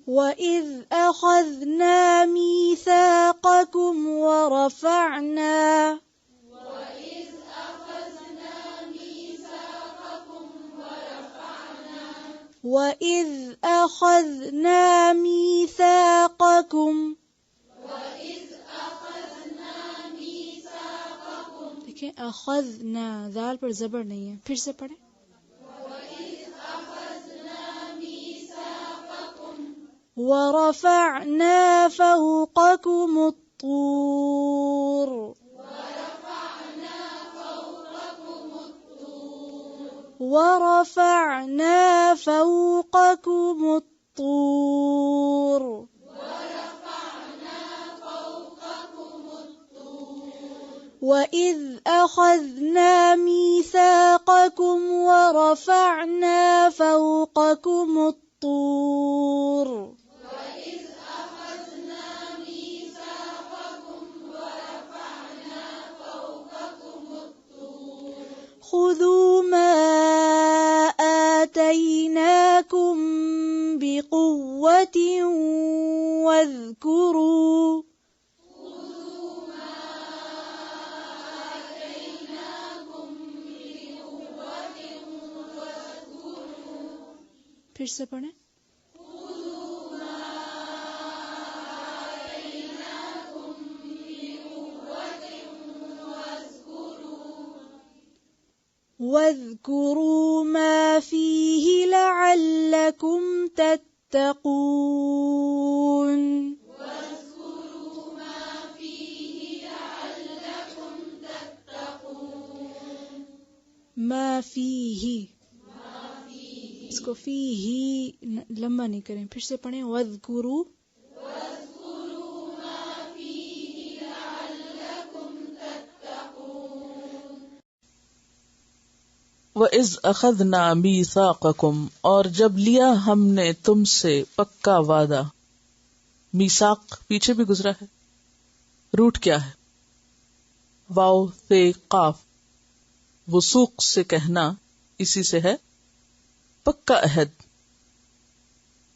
وَإِذْ أَخَذْنَا مِيثَاقَكُمْ وَرَفَعْنَا وَإِذْ أَخَذْنَا مِيثَاقَكُمْ دیکھیں اخذنا ذال پر زبر نہیں ہے، پھر سے پڑھیں. وَرَفَعْنَا فَوْقَكُمُ الطُّورَ وَرَفَعْنَا فَوْقَكُمُ الطُّورَ وَإِذْ أَخَذْنَا مِيثَاقَكُمْ وَرَفَعْنَا فَوْقَكُمُ الطُّورَ خُذُوا مَا آتَيْنَاكُمْ بِقُوَّةٍ وَاذْكُرُوا پھر سے پڑھیں. وَاذْكُرُوا مَا فِيهِ لَعَلَّكُمْ تَتَّقُونَ. ما فِيهِ اس کو فی ہی لمبا نہیں کریں، پھر سے پڑھیں. وَاذْكُرُوا وَإِذْ أَخَذْنَا مِيثَاقَكُمْ اور جب لیا ہم نے تم سے پکا وعدہ. میثاق پیچھے بھی گزرا ہے. روٹ کیا ہے؟ واو ثے قاف. وثوق سے کہنا اسی سے ہے پکا عہد،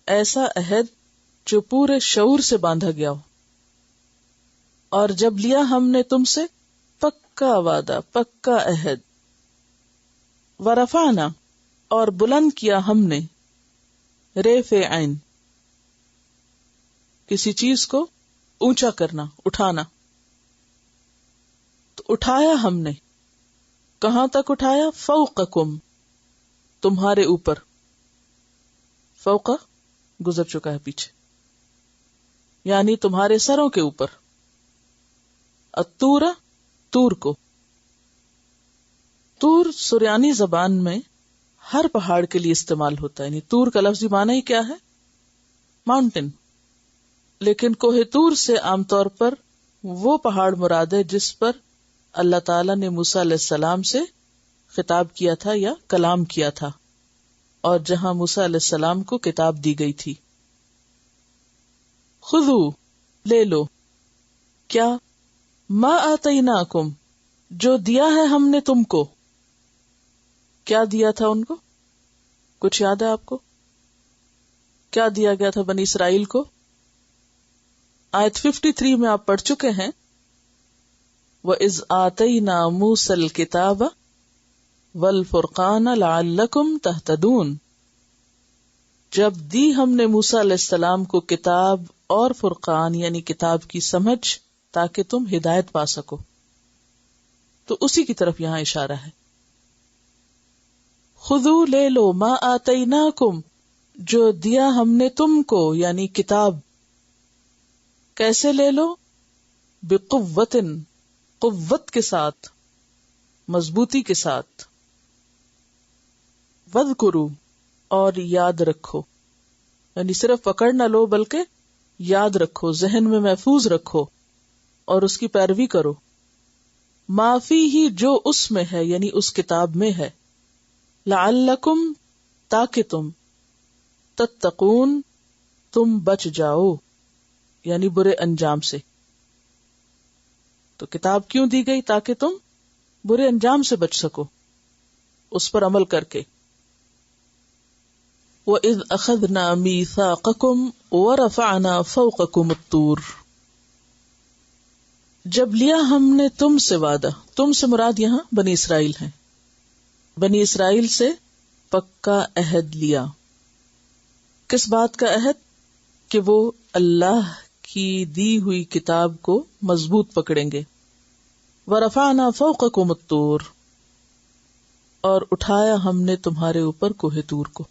ایسا عہد جو پورے شعور سے باندھا گیا ہو. اور جب لیا ہم نے تم سے پکا وعدہ، پکا عہد. ورفعنا اور بلند کیا ہم نے، رفع عین کسی چیز کو اونچا کرنا، اٹھانا. تو اٹھایا ہم نے، کہاں تک اٹھایا؟ فوقکم تمہارے اوپر. فوقا گزر چکا ہے پیچھے، یعنی تمہارے سروں کے اوپر. الطور طور کو. طور سریانی زبان میں ہر پہاڑ کے لیے استعمال ہوتا ہے، یعنی طور کا لفظی معنی ہی کیا ہے؟ ماؤنٹین. لیکن کوہ طور سے عام طور پر وہ پہاڑ مراد ہے جس پر اللہ تعالیٰ نے موسیٰ علیہ السلام سے خطاب کیا تھا یا کلام کیا تھا، اور جہاں موسیٰ علیہ السلام کو کتاب دی گئی تھی. خذو لے لو، کیا؟ ما آتیناکم جو دیا ہے ہم نے تم کو. کیا دیا تھا ان کو؟ کچھ یاد ہے آپ کو؟ کیا دیا گیا تھا بنی اسرائیل کو؟ آیت 53 میں آپ پڑھ چکے ہیں. وَإِذْ آتَيْنَا مُوسَى الْكِتَابَ وَالْفُرْقَانَ لَعَلَّكُمْ تَهْتَدُونَ. جب دی ہم نے موسیٰ علیہ السلام کو کتاب اور فرقان یعنی کتاب کی سمجھ تاکہ تم ہدایت پا سکو. تو اسی کی طرف یہاں اشارہ ہے. خذو لے لو ما آتیناکم جو دیا ہم نے تم کو یعنی کتاب. کیسے لے لو؟ بقوت قوت کے ساتھ، مضبوطی کے ساتھ. وَاذْكُرُوا اور یاد رکھو، یعنی صرف پکڑ نہ لو بلکہ یاد رکھو، ذہن میں محفوظ رکھو اور اس کی پیروی کرو. ما فیہ جو اس میں ہے یعنی اس کتاب میں ہے. لعلکم تاکہ تم، تتقون تم بچ جاؤ یعنی برے انجام سے. تو کتاب کیوں دی گئی؟ تاکہ تم برے انجام سے بچ سکو اس پر عمل کر کے. وَإِذْ أَخَذْنَا مِيثَاقَكُمْ وَرَفَعْنَا فَوْقَكُمُ الطُّورَ، جب لیا ہم نے تم سے وعدہ، تم سے مراد یہاں بنی اسرائیل ہیں، بنی اسرائیل سے پکا عہد لیا. کس بات کا عہد؟ کہ وہ اللہ کی دی ہوئی کتاب کو مضبوط پکڑیں گے. وَرَفَعْنَا فَوْقَكُمُ الطُّورَ، اور اٹھایا ہم نے تمہارے اوپر کوہ طور کو،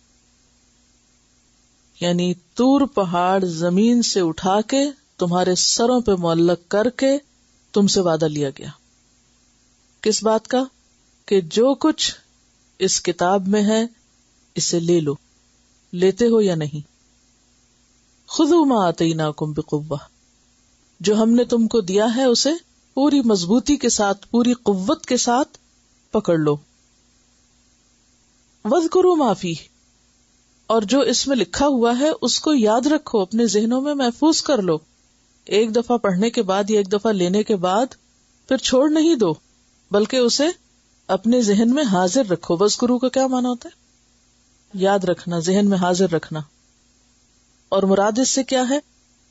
یعنی طور پہاڑ زمین سے اٹھا کے تمہارے سروں پہ معلق کر کے تم سے وعدہ لیا گیا. کس بات کا؟ کہ جو کچھ اس کتاب میں ہے اسے لے لو. لیتے ہو یا نہیں؟ خذوا ما آتیناکم بقوہ، جو ہم نے تم کو دیا ہے اسے پوری مضبوطی کے ساتھ، پوری قوت کے ساتھ پکڑ لو. واذکروا ما فیہ، اور جو اس میں لکھا ہوا ہے اس کو یاد رکھو، اپنے ذہنوں میں محفوظ کر لو. ایک دفعہ پڑھنے کے بعد یا ایک دفعہ لینے کے بعد پھر چھوڑ نہیں دو، بلکہ اسے اپنے ذہن میں حاضر رکھو. واذکروا کا کیا معنی ہوتا ہے؟ یاد رکھنا، ذہن میں حاضر رکھنا. اور مراد اس سے کیا ہے؟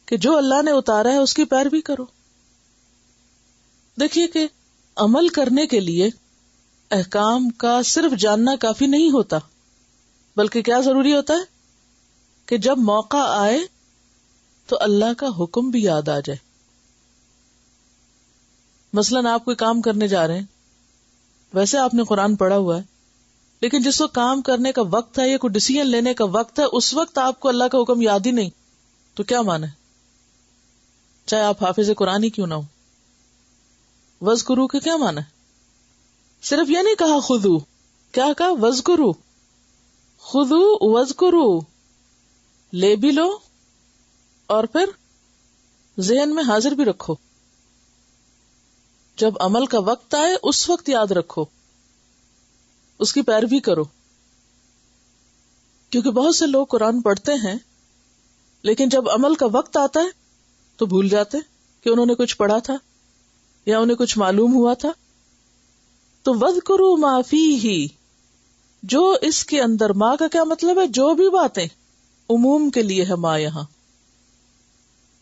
کہ جو اللہ نے اتارا ہے اس کی پیروی کرو. دیکھیے کہ عمل کرنے کے لیے احکام کا صرف جاننا کافی نہیں ہوتا، بلکہ کیا ضروری ہوتا ہے کہ جب موقع آئے تو اللہ کا حکم بھی یاد آ جائے. مثلاً آپ کوئی کام کرنے جا رہے ہیں، ویسے آپ نے قرآن پڑھا ہوا ہے، لیکن جس وقت کام کرنے کا وقت ہے یا کوئی ڈیسیژن لینے کا وقت ہے، اس وقت آپ کو اللہ کا حکم یاد ہی نہیں، تو کیا مانا ہے؟ چاہے آپ حافظ قرآن ہی کیوں نہ ہو. وذکروا کے کیا مانا ہے؟ صرف یہ نہیں کہا خذو، کیا کہا؟ وذکروا. خذو وذکروا، لے بھی لو اور پھر ذہن میں حاضر بھی رکھو. جب عمل کا وقت آئے اس وقت یاد رکھو، اس کی پیروی کرو. کیونکہ بہت سے لوگ قرآن پڑھتے ہیں لیکن جب عمل کا وقت آتا ہے تو بھول جاتے کہ انہوں نے کچھ پڑھا تھا یا انہیں کچھ معلوم ہوا تھا. تو وَاذْكُرُوا مَا فِيهِ، جو اس کے اندر، ماں کا کیا مطلب ہے؟ جو بھی باتیں، عموم کے لیے ہے ماں، یہاں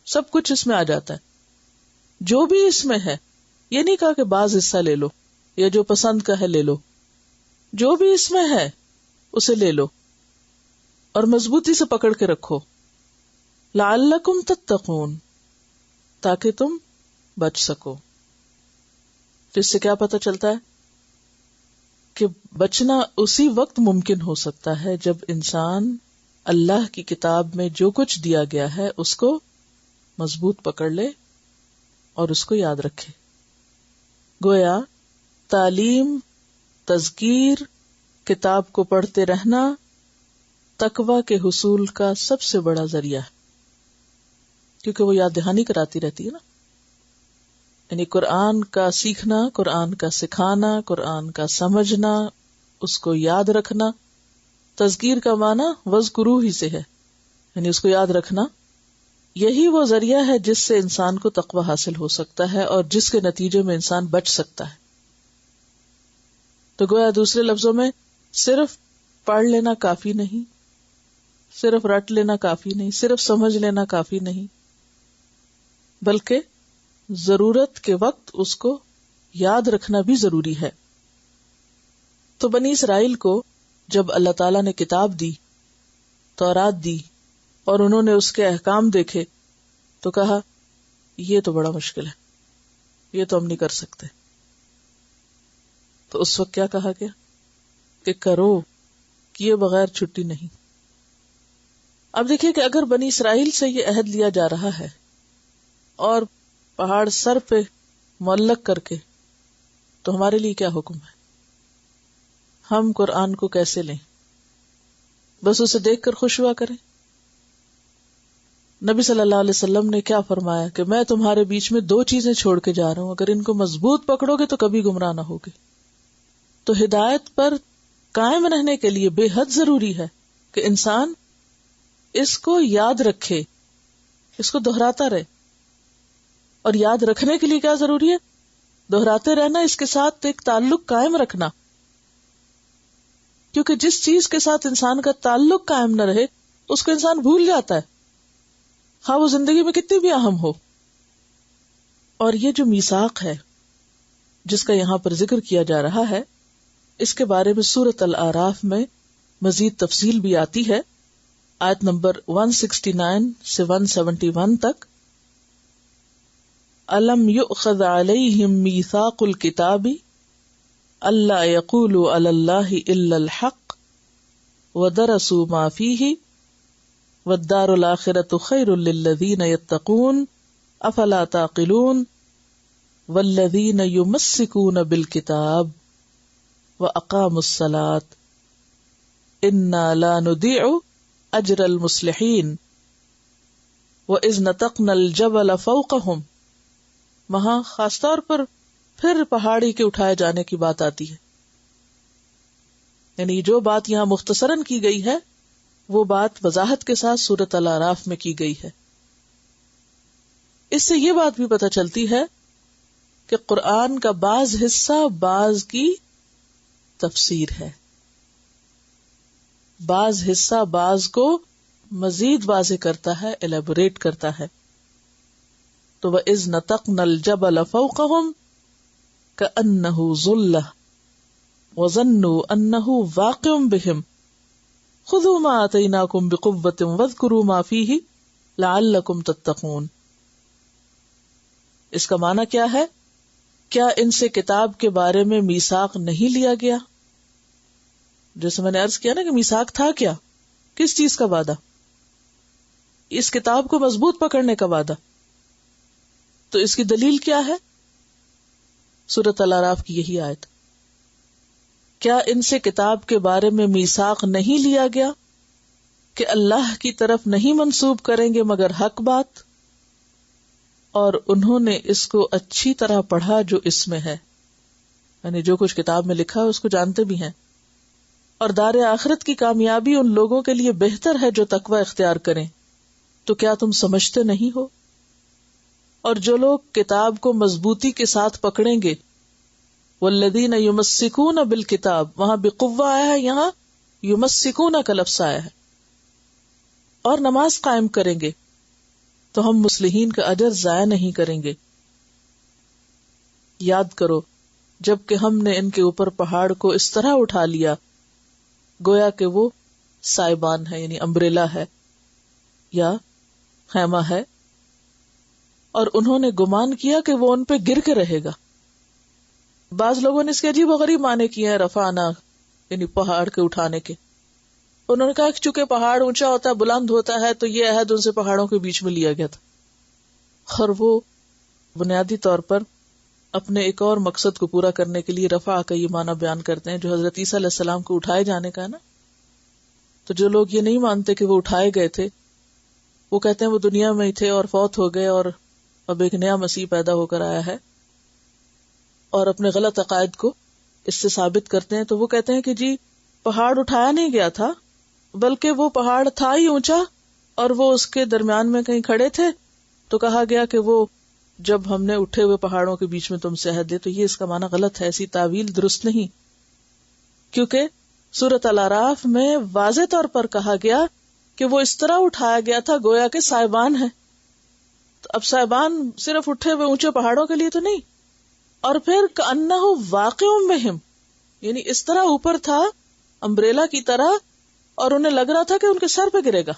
سب کچھ اس میں آ جاتا ہے. جو بھی اس میں ہے، یہ نہیں کہا کہ بعض حصہ لے لو یا جو پسند کا ہے لے لو. جو بھی اس میں ہے اسے لے لو اور مضبوطی سے پکڑ کے رکھو. لعلکم تتقون، تاکہ تم بچ سکو. تو اس سے کیا پتہ چلتا ہے کہ بچنا اسی وقت ممکن ہو سکتا ہے جب انسان اللہ کی کتاب میں جو کچھ دیا گیا ہے اس کو مضبوط پکڑ لے اور اس کو یاد رکھے. گویا تعلیم، تذکیر، کتاب کو پڑھتے رہنا تقویٰ کے حصول کا سب سے بڑا ذریعہ ہے، کیونکہ وہ یاد دہانی کراتی رہتی ہے نا. یعنی قرآن کا سیکھنا، قرآن کا سکھانا، قرآن کا سمجھنا، اس کو یاد رکھنا. تذکیر کا معنی وذکروا ہی سے ہے، یعنی اس کو یاد رکھنا. یہی وہ ذریعہ ہے جس سے انسان کو تقویٰ حاصل ہو سکتا ہے اور جس کے نتیجے میں انسان بچ سکتا ہے. تو گویا دوسرے لفظوں میں صرف پڑھ لینا کافی نہیں، صرف رٹ لینا کافی نہیں، صرف سمجھ لینا کافی نہیں، بلکہ ضرورت کے وقت اس کو یاد رکھنا بھی ضروری ہے. تو بنی اسرائیل کو جب اللہ تعالیٰ نے کتاب دی، تورات دی، اور انہوں نے اس کے احکام دیکھے تو کہا یہ تو بڑا مشکل ہے، یہ تو ہم نہیں کر سکتے. تو اس وقت کیا کہا گیا کہ کرو، کیے بغیر چھٹی نہیں. اب دیکھیے کہ اگر بنی اسرائیل سے یہ عہد لیا جا رہا ہے اور پہاڑ سر پہ معلق کر کے، تو ہمارے لیے کیا حکم ہے؟ ہم قرآن کو کیسے لیں؟ بس اسے دیکھ کر خوش ہوا کریں؟ نبی صلی اللہ علیہ وسلم نے کیا فرمایا کہ میں تمہارے بیچ میں 2 چیزیں چھوڑ کے جا رہا ہوں، اگر ان کو مضبوط پکڑو گے تو کبھی گمراہ نہ ہوگے. تو ہدایت پر قائم رہنے کے لیے بے حد ضروری ہے کہ انسان اس کو یاد رکھے، اس کو دہراتا رہے. اور یاد رکھنے کے لیے کیا ضروری ہے؟ دہراتے رہنا، اس کے ساتھ ایک تعلق قائم رکھنا. کیونکہ جس چیز کے ساتھ انسان کا تعلق قائم نہ رہے اس کو انسان بھول جاتا ہے، ہاں وہ زندگی میں کتنی بھی اہم ہو. اور یہ جو میثاق ہے جس کا یہاں پر ذکر کیا جا رہا ہے، اس کے بارے میں سورۃ الاعراف میں مزید تفصیل بھی آتی ہے. آیت نمبر 169 سے 171 تک، الم یؤخذ علیہم میثاق الکتاب الا یقولوا علی اللہ الا الحق ودرسوا ما فیہ والدار الآخرۃ خیر للذین یتقون افلا تعقلون والذین یمسکون بالکتاب واقاموا الصلاۃ انا لا نضیع اجر المصلحین واذ نتقنا الجبل فوقہم. وہاں خاص طور پر پھر پہاڑی کے اٹھائے جانے کی بات آتی ہے، یعنی جو بات یہاں مختصراً کی گئی ہے وہ بات وضاحت کے ساتھ سورۃ الاعراف میں کی گئی ہے. اس سے یہ بات بھی پتہ چلتی ہے کہ قرآن کا بعض حصہ بعض کی تفسیر ہے، بعض حصہ بعض کو مزید واضح کرتا ہے، ایلیبوریٹ کرتا ہے. تو وَإِذْ نَتَقْنَا الْجَبَلَ فَوْقَهُمْ كَأَنَّهُ ظُلَّةٌ وَظَنُّوا أَنَّهُ وَاقِعٌ بِهِمْ خُذُوا مَا آتَيْنَاكُمْ بِقُوَّةٍ وَاذْكُرُوا مَا فِيهِ لَعَلَّكُمْ تَتَّقُونَ. اس کا معنی کیا ہے؟ کیا ان سے کتاب کے بارے میں میثاق نہیں لیا گیا؟ جیسے میں نے عرض کیا نا کہ میثاق تھا کیا، کس چیز کا وعدہ؟ اس کتاب کو مضبوط پکڑنے کا وعدہ. تو اس کی دلیل کیا ہے؟ سورۃ الاعراف کی یہی آیت. کیا ان سے کتاب کے بارے میں میثاق نہیں لیا گیا کہ اللہ کی طرف نہیں منسوب کریں گے مگر حق بات، اور انہوں نے اس کو اچھی طرح پڑھا جو اس میں ہے، یعنی جو کچھ کتاب میں لکھا ہے اس کو جانتے بھی ہیں. اور دار آخرت کی کامیابی ان لوگوں کے لیے بہتر ہے جو تقوی اختیار کریں. تو کیا تم سمجھتے نہیں ہو؟ اور جو لوگ کتاب کو مضبوطی کے ساتھ پکڑیں گے، والذین یمسکون بالکتاب، وہاں بقوہ آیا ہے، یہاں یمسکون کا لفظ آیا ہے، اور نماز قائم کریں گے تو ہم مصلحین کا اجر ضائع نہیں کریں گے. یاد کرو جب کہ ہم نے ان کے اوپر پہاڑ کو اس طرح اٹھا لیا گویا کہ وہ سائبان ہے، یعنی امبریلا ہے یا خیمہ ہے، اور انہوں نے گمان کیا کہ وہ ان پہ گر کے رہے گا. بعض لوگوں نے اس کے عجیب و غریب معنی کیے ہیں رفعنا، یعنی پہاڑ کے اٹھانے کے. انہوں نے کہا کہ چونکہ پہاڑ اونچا ہوتا ہے، بلند ہوتا ہے، تو یہ عہد ان سے پہاڑوں کے بیچ میں لیا گیا تھا. اور وہ بنیادی طور پر اپنے ایک اور مقصد کو پورا کرنے کے لیے رفع کا یہ معنی بیان کرتے ہیں جو حضرت عیسیٰ علیہ السلام کو اٹھائے جانے کا ہے نا. تو جو لوگ یہ نہیں مانتے کہ وہ اٹھائے گئے تھے، وہ کہتے ہیں وہ دنیا میں ہی تھے اور فوت ہو گئے اور اب ایک نیا مسیح پیدا ہو کر آیا ہے، اور اپنے غلط عقائد کو اس سے ثابت کرتے ہیں. تو وہ کہتے ہیں کہ جی پہاڑ اٹھایا نہیں گیا تھا، بلکہ وہ پہاڑ تھا ہی اونچا اور وہ اس کے درمیان میں کہیں کھڑے تھے، تو کہا گیا کہ وہ جب ہم نے اٹھے ہوئے پہاڑوں کے بیچ میں تم سے عہد دے. تو یہ اس کا معنی غلط ہے، ایسی تعویل درست نہیں، کیونکہ سورۃ الاعراف میں واضح طور پر کہا گیا کہ وہ اس طرح اٹھایا گیا تھا گویا کہ سائبان ہے. تو اب سائبان صرف اٹھے ہوئے اونچے پہاڑوں کے لیے تو نہیں. اور پھر کأنہ واقع بہم، یعنی اس طرح اوپر تھا امبریلا کی طرح، اور انہیں لگ رہا تھا کہ ان کے سر پہ گرے گا.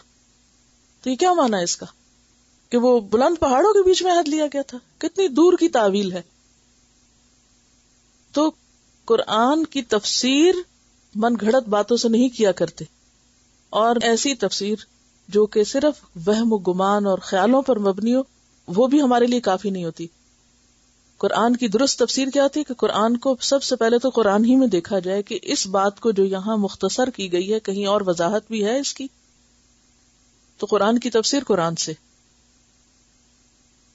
تو یہ کیا معنی ہے اس کا کہ وہ بلند پہاڑوں کے بیچ میں عہد لیا گیا تھا؟ کتنی دور کی تعویل ہے. تو قرآن کی تفسیر من گھڑت باتوں سے نہیں کیا کرتے، اور ایسی تفسیر جو کہ صرف وہم و گمان اور خیالوں پر مبنی ہو وہ بھی ہمارے لیے کافی نہیں ہوتی. قرآن کی درست تفسیر کیا ہوتی ہے کہ قرآن کو سب سے پہلے تو قرآن ہی میں دیکھا جائے کہ اس بات کو جو یہاں مختصر کی گئی ہے کہیں اور وضاحت بھی ہے اس کی. تو قرآن کی تفسیر قرآن سے.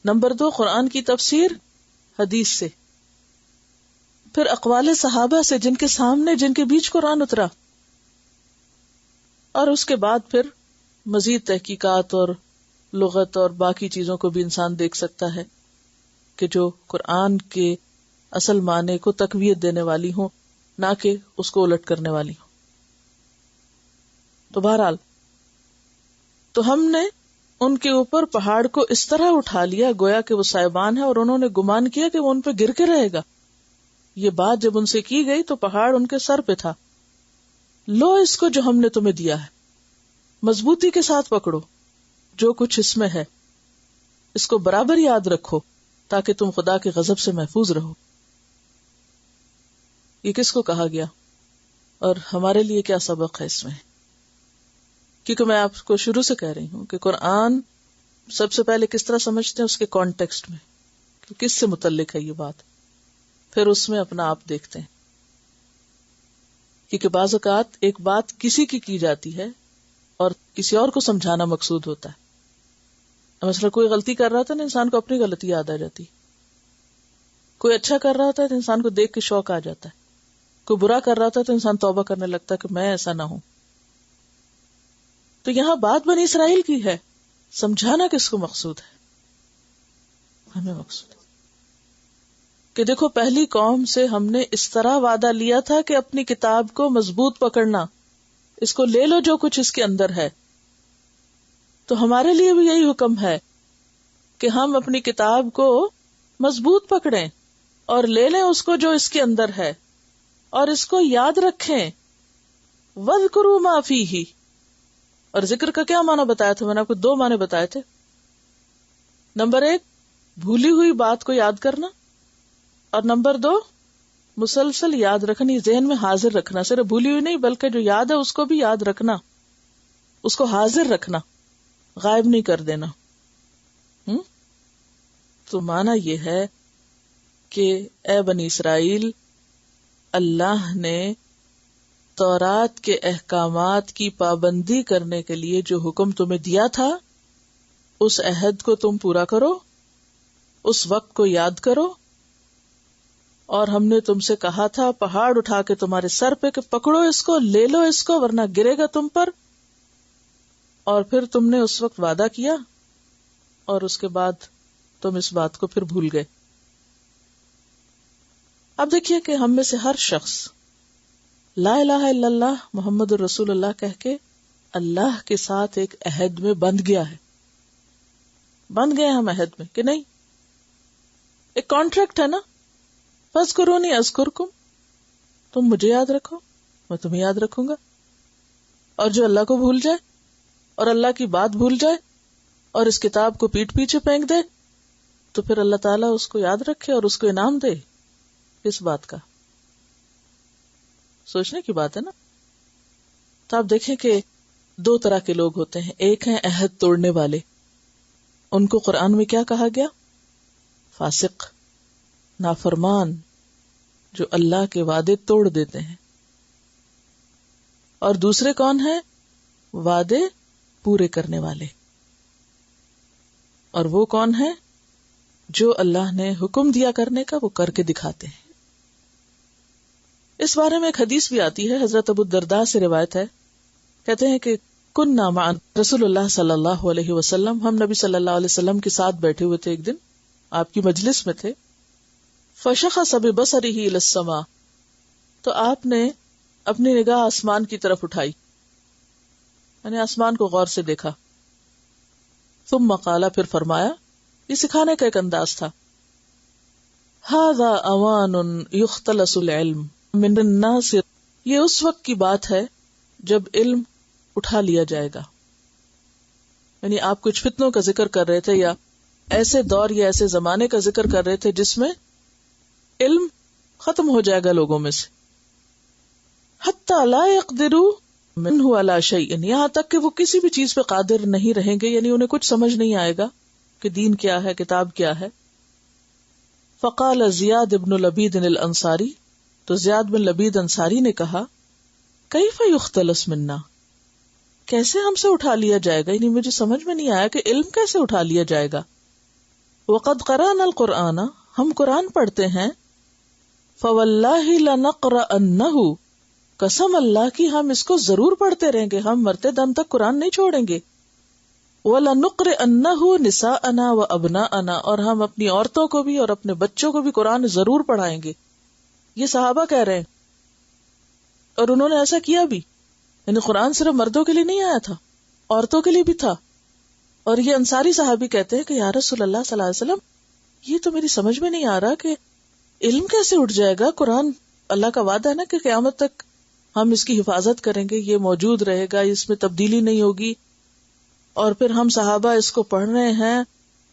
نمبر 2، قرآن کی تفسیر حدیث سے، پھر اقوال صحابہ سے جن کے سامنے جن کے بیچ قرآن اترا، اور اس کے بعد پھر مزید تحقیقات اور لغت اور باقی چیزوں کو بھی انسان دیکھ سکتا ہے کہ جو قرآن کے اصل معنی کو تقویت دینے والی ہوں، نہ کہ اس کو الٹ کرنے والی ہوں. تو بہرحال تو ہم نے ان کے اوپر پہاڑ کو اس طرح اٹھا لیا گویا کہ وہ سائبان ہے، اور انہوں نے گمان کیا کہ وہ ان پہ گر کے رہے گا. یہ بات جب ان سے کی گئی تو پہاڑ ان کے سر پہ تھا. لو اس کو جو ہم نے تمہیں دیا ہے، مضبوطی کے ساتھ پکڑو جو کچھ اس میں ہے، اس کو برابر یاد رکھو تاکہ تم خدا کے غضب سے محفوظ رہو. یہ کس کو کہا گیا اور ہمارے لیے کیا سبق ہے اس میں؟ کیونکہ میں آپ کو شروع سے کہہ رہی ہوں کہ قرآن سب سے پہلے کس طرح سمجھتے ہیں، اس کے کانٹیکسٹ میں کہ کس سے متعلق ہے یہ بات، پھر اس میں اپنا آپ دیکھتے ہیں. کیونکہ بعض اوقات ایک بات کسی کی جاتی ہے اور کسی اور کو سمجھانا مقصود ہوتا ہے. مثلا کوئی غلطی کر رہا تھا نا، انسان کو اپنی غلطی یاد آ جاتی. کوئی اچھا کر رہا ہوتا ہے تو انسان کو دیکھ کے شوق آ جاتا ہے. کوئی برا کر رہا تھا تو انسان توبہ کرنے لگتا ہے کہ میں ایسا نہ ہوں. تو یہاں بات بنی اسرائیل کی ہے، سمجھانا کس کو مقصود ہے؟ ہمیں مقصود ہے کہ دیکھو پہلی قوم سے ہم نے اس طرح وعدہ لیا تھا کہ اپنی کتاب کو مضبوط پکڑنا، اس کو لے لو جو کچھ اس کے اندر ہے. تو ہمارے لیے بھی یہی حکم ہے کہ ہم اپنی کتاب کو مضبوط پکڑیں اور لے لیں اس کو جو اس کے اندر ہے، اور اس کو یاد رکھیں. وَاذْكُرُوا مَا فِيهِ. اور ذکر کا کیا معنی بتایا تھا؟ میں نے آپ کو 2 معنی بتائے تھے. نمبر 1 بھولی ہوئی بات کو یاد کرنا، اور نمبر 2 مسلسل یاد رکھنی، ذہن میں حاضر رکھنا. صرف بھولی ہوئی نہیں بلکہ جو یاد ہے اس کو بھی یاد رکھنا، اس کو حاضر رکھنا، غائب نہیں کر دینا. تو معنی یہ ہے کہ اے بنی اسرائیل، اللہ نے تورات کے احکامات کی پابندی کرنے کے لیے جو حکم تمہیں دیا تھا، اس عہد کو تم پورا کرو، اس وقت کو یاد کرو. اور ہم نے تم سے کہا تھا پہاڑ اٹھا کے تمہارے سر پہ کہ پکڑو اس کو، لے لو اس کو ورنہ گرے گا تم پر. اور پھر تم نے اس وقت وعدہ کیا اور اس کے بعد تم اس بات کو پھر بھول گئے. اب دیکھیے کہ ہم میں سے ہر شخص لا الہ الا اللہ محمد الرسول اللہ کہہ کے اللہ کے ساتھ ایک عہد میں بندھ گیا ہے. بندھ گئے ہم عہد میں کہ نہیں؟ ایک کانٹریکٹ ہے نا، فاذکرونی اذکرکم، تم مجھے یاد رکھو میں تمہیں یاد رکھوں گا. اور جو اللہ کو بھول جائے اور اللہ کی بات بھول جائے اور اس کتاب کو پیٹھ پیچھے پھینک دے تو پھر اللہ تعالیٰ اس کو یاد رکھے اور اس کو انعام دے. کس بات کا؟ سوچنے کی بات ہے نا. تو آپ دیکھیں کہ 2 طرح کے لوگ ہوتے ہیں. ایک ہیں عہد توڑنے والے، ان کو قرآن میں کیا کہا گیا؟ فاسق، نافرمان، جو اللہ کے وعدے توڑ دیتے ہیں. اور دوسرے کون ہیں؟ وعدے پورے کرنے والے. اور وہ کون ہیں؟ جو اللہ نے حکم دیا کرنے کا وہ کر کے دکھاتے ہیں. اس بارے میں ایک حدیث بھی آتی ہے، حضرت ابو الدرداء سے روایت ہے. کہتے ہیں کہ کننا مع رسول اللہ صلی اللہ علیہ وسلم، ہم نبی صلی اللہ علیہ وسلم کے ساتھ بیٹھے ہوئے تھے، ایک دن آپ کی مجلس میں تھے. فشخص ببصرہ الی السماء، تو آپ نے اپنی نگاہ آسمان کی طرف اٹھائی، یعنی آسمان کو غور سے دیکھا. ثم قال، پھر فرمایا، یہ سکھانے کا ایک انداز تھا، ھذا اوان یختلس العلم من الناس، یہ اس وقت کی بات ہے جب علم اٹھا لیا جائے گا. یعنی آپ کچھ فتنوں کا ذکر کر رہے تھے یا ایسے دور یا ایسے زمانے کا ذکر کر رہے تھے جس میں علم ختم ہو جائے گا لوگوں میں سے. حتی لا یقدروا منہ علی شیء، یہاں تک کہ وہ کسی بھی چیز پہ قادر نہیں رہیں گے، یعنی انہیں کچھ سمجھ نہیں آئے گا کہ دین کیا ہے، کتاب کیا ہے. فقال زیاد بن لبید الانصاری، تو زیاد بن لبید انصاری نے کہا، کیف یختلس منا، کیسے ہم سے اٹھا لیا جائے گا؟ یعنی مجھے سمجھ میں نہیں آیا کہ علم کیسے اٹھا لیا جائے گا. وقد قرأنا القرآن، ہم قرآن پڑھتے ہیں. فواللہ لنقرأنہ، قسم اللہ کی ہم اس کو ضرور پڑھتے رہیں گے، ہم مرتے دم تک قرآن نہیں چھوڑیں گے. وَلَنُقْرِئَنَّهُ نِسَاءَنَا وَأَبْنَاءَنَا، اور ہم اپنی عورتوں کو بھی اور اپنے بچوں کو بھی قرآن ضرور پڑھائیں گے. یہ صحابہ کہہ رہے ہیں اور انہوں نے ایسا کیا بھی. یعنی قرآن صرف مردوں کے لیے نہیں آیا تھا، عورتوں کے لیے بھی تھا. اور یہ انصاری صحابی کہتے ہیں کہ یا رسول اللہ صلی اللہ علیہ وسلم، یہ تو میری سمجھ میں نہیں آ رہا کہ علم کیسے اٹھ جائے گا. قرآن اللہ کا وعدہ ہے نا کہ قیامت تک ہم اس کی حفاظت کریں گے، یہ موجود رہے گا، اس میں تبدیلی نہیں ہوگی. اور پھر ہم صحابہ اس کو پڑھ رہے ہیں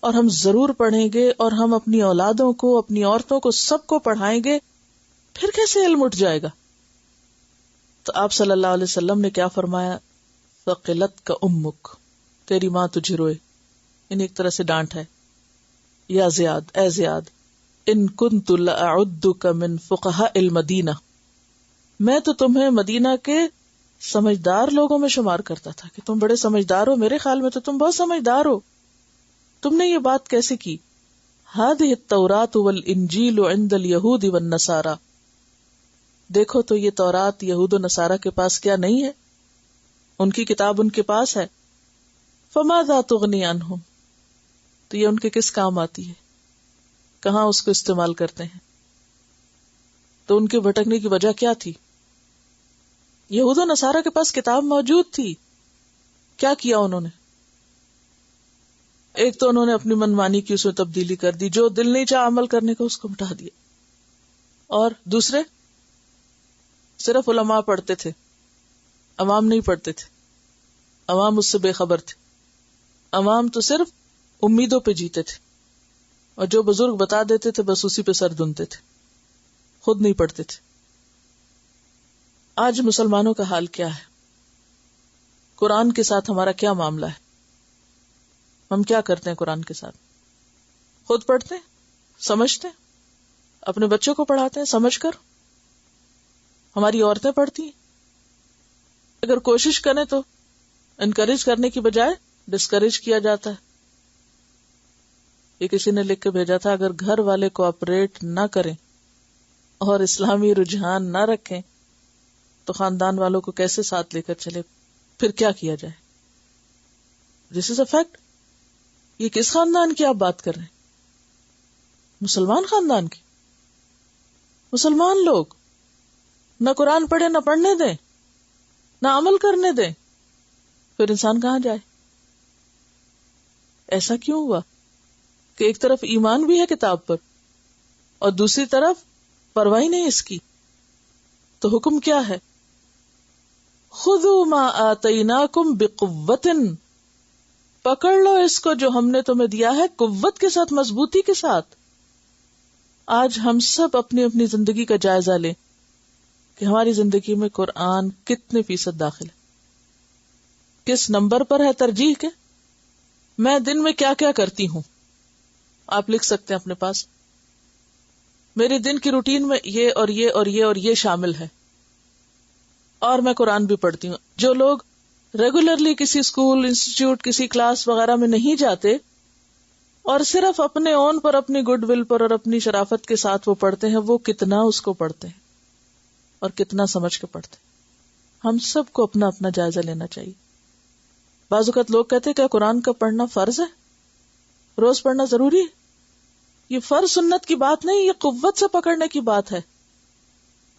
اور ہم ضرور پڑھیں گے، اور ہم اپنی اولادوں کو، اپنی عورتوں کو، سب کو پڑھائیں گے، پھر کیسے علم اٹھ جائے گا؟ تو آپ صلی اللہ علیہ وسلم نے کیا فرمایا؟ ثقلت کا امک، تیری ماں تجھے روئے. یعنی ایک طرح سے ڈانٹ ہے. یا زیاد، اے زیاد، ان کنت لاعدک من فقہاء المدینہ، میں تو تمہیں مدینہ کے سمجھدار لوگوں میں شمار کرتا تھا کہ تم بڑے سمجھدار ہو، میرے خیال میں تو تم بہت سمجھدار ہو. تم نے یہ بات کیسے کی؟ ہذہ التوراۃ والانجیل عند الیہود والنصارى، دیکھو تو یہ تورات یہود و نصارہ کے پاس کیا نہیں ہے؟ ان کی کتاب ان کے پاس ہے. فماذا تغنی عنہم، تو یہ ان کے کس کام آتی ہے؟ کہاں اس کو استعمال کرتے ہیں؟ تو ان کے بھٹکنے کی وجہ کیا تھی؟ یہود و نصارہ کے پاس کتاب موجود تھی، کیا کیا انہوں نے؟ ایک تو انہوں نے اپنی منمانی کی، اس میں تبدیلی کر دی، جو دل نہیں چاہ عمل کرنے کو اس کو مٹا دیا. اور دوسرے صرف علماء پڑھتے تھے، عوام نہیں پڑھتے تھے، عوام اس سے بے خبر تھے. عوام تو صرف امیدوں پہ جیتے تھے، اور جو بزرگ بتا دیتے تھے بس اسی پہ سر دھنتے تھے، خود نہیں پڑھتے تھے. آج مسلمانوں کا حال کیا ہے؟ قرآن کے ساتھ ہمارا کیا معاملہ ہے؟ ہم کیا کرتے ہیں قرآن کے ساتھ؟ خود پڑھتے ہیں، سمجھتے ہیں، اپنے بچوں کو پڑھاتے ہیں سمجھ کر، ہماری عورتیں پڑھتی ہیں. اگر کوشش کریں تو انکریج کرنے کی بجائے ڈسکریج کیا جاتا ہے. یہ کسی نے لکھ کے بھیجا تھا، اگر گھر والے کوآپریٹ نہ کریں اور اسلامی رجحان نہ رکھیں تو خاندان والوں کو کیسے ساتھ لے کر چلے؟ پھر کیا کیا جائے؟ دس از اے فیکٹ. یہ کس خاندان کی آپ بات کر رہے ہیں؟ مسلمان خاندان کی. مسلمان لوگ نہ قرآن پڑھے، نہ پڑھنے دیں، نہ عمل کرنے دیں، پھر انسان کہاں جائے؟ ایسا کیوں ہوا کہ ایک طرف ایمان بھی ہے کتاب پر اور دوسری طرف پرواہ نہیں اس کی؟ تو حکم کیا ہے؟ خذوا ما آتیناکم بقوۃ، پکڑ لو اس کو جو ہم نے تمہیں دیا ہے، قوت کے ساتھ، مضبوطی کے ساتھ. آج ہم سب اپنی اپنی زندگی کا جائزہ لیں کہ ہماری زندگی میں قرآن کتنے فیصد داخل ہے، کس نمبر پر ہے ترجیح کے. میں دن میں کیا کیا کرتی ہوں؟ آپ لکھ سکتے ہیں اپنے پاس، میرے دن کی روٹین میں یہ اور یہ اور یہ اور یہ شامل ہے، اور میں قرآن بھی پڑھتی ہوں. جو لوگ ریگولرلی کسی اسکول، انسٹیٹیوٹ، کسی کلاس وغیرہ میں نہیں جاتے اور صرف اپنے اون پر، اپنی گڈ ول پر اور اپنی شرافت کے ساتھ وہ پڑھتے ہیں، وہ کتنا اس کو پڑھتے ہیں اور کتنا سمجھ کے پڑھتے ہیں. ہم سب کو اپنا اپنا جائزہ لینا چاہیے. بعض اوقات لوگ کہتے ہیں کہ قرآن کا پڑھنا فرض ہے، روز پڑھنا ضروری ہے. یہ فرض سنت کی بات نہیں، یہ قوت سے پکڑنے کی بات ہے.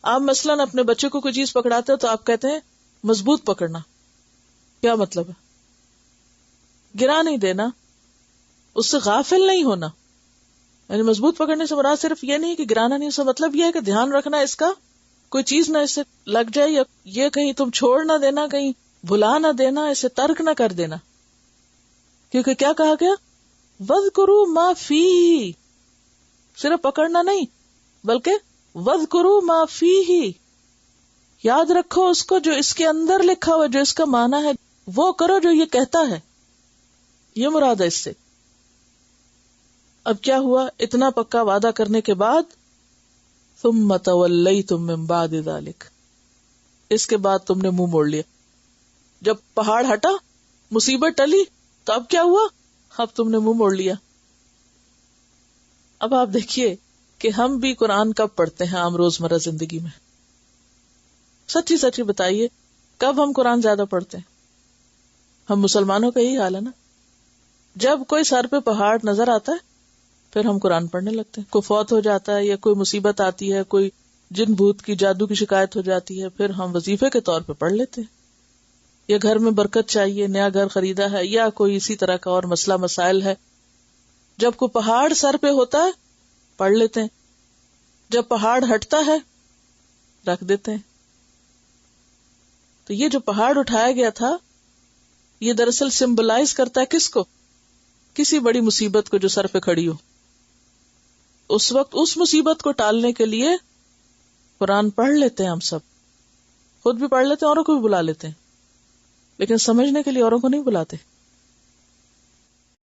آپ مثلاً اپنے بچے کو کوئی چیز پکڑاتے ہو تو آپ کہتے ہیں مضبوط پکڑنا. کیا مطلب ہے؟ گرا نہیں دینا، اس سے غافل نہیں ہونا. یعنی مضبوط پکڑنے سے مراد صرف یہ نہیں کہ گرانا نہیں، اس کا مطلب یہ ہے کہ دھیان رکھنا اس کا، کوئی چیز نہ اس سے لگ جائے، یا یہ کہیں تم چھوڑ نہ دینا، کہیں بھلا نہ دینا، اسے ترک نہ کر دینا. کیونکہ کیا کہا گیا؟ وَاذْكُرُوا مَا فِيهِ، صرف پکڑنا نہیں بلکہ وَاذْكُرُوا مَا فِيهِ، یاد رکھو اس کو جو اس کے اندر لکھا ہوا، جو اس کا معنی ہے، وہ کرو جو یہ کہتا ہے. یہ مراد ہے اس سے. اب کیا ہوا؟ اتنا پکا وعدہ کرنے کے بعد ثُمَّ تَوَلَّيْتُم مِّن بَعْدِ ذَلِكَ، اس کے بعد تم نے منہ موڑ لیا. جب پہاڑ ہٹا، مصیبت ٹلی، تو اب کیا ہوا؟ اب تم نے منہ موڑ لیا. اب آپ دیکھیے کہ ہم بھی قرآن کب پڑھتے ہیں عام روزمرہ زندگی میں؟ سچی سچی بتائیے، کب ہم قرآن زیادہ پڑھتے ہیں؟ ہم مسلمانوں کا یہی حال ہے نا. جب کوئی سر پہ پہاڑ نظر آتا ہے پھر ہم قرآن پڑھنے لگتے ہیں. کوئی فوت ہو جاتا ہے یا کوئی مصیبت آتی ہے، کوئی جن بھوت کی، جادو کی شکایت ہو جاتی ہے، پھر ہم وظیفے کے طور پہ پڑھ لیتے ہیں. یا گھر میں برکت چاہیے، نیا گھر خریدا ہے، یا کوئی اسی طرح کا اور مسئلہ مسائل ہے. جب کوئی پہاڑ سر پہ ہوتا ہے پڑھ لیتے ہیں، جب پہاڑ ہٹتا ہے رکھ دیتے ہیں. تو یہ جو پہاڑ اٹھایا گیا تھا یہ دراصل سمبلائز کرتا ہے کس کو؟ کسی بڑی مصیبت کو جو سر پہ کھڑی ہو. اس وقت اس مصیبت کو ٹالنے کے لیے قرآن پڑھ لیتے ہیں ہم سب، خود بھی پڑھ لیتے ہیں، اوروں کو بھی بلا لیتے ہیں، لیکن سمجھنے کے لیے اوروں کو نہیں بلاتے.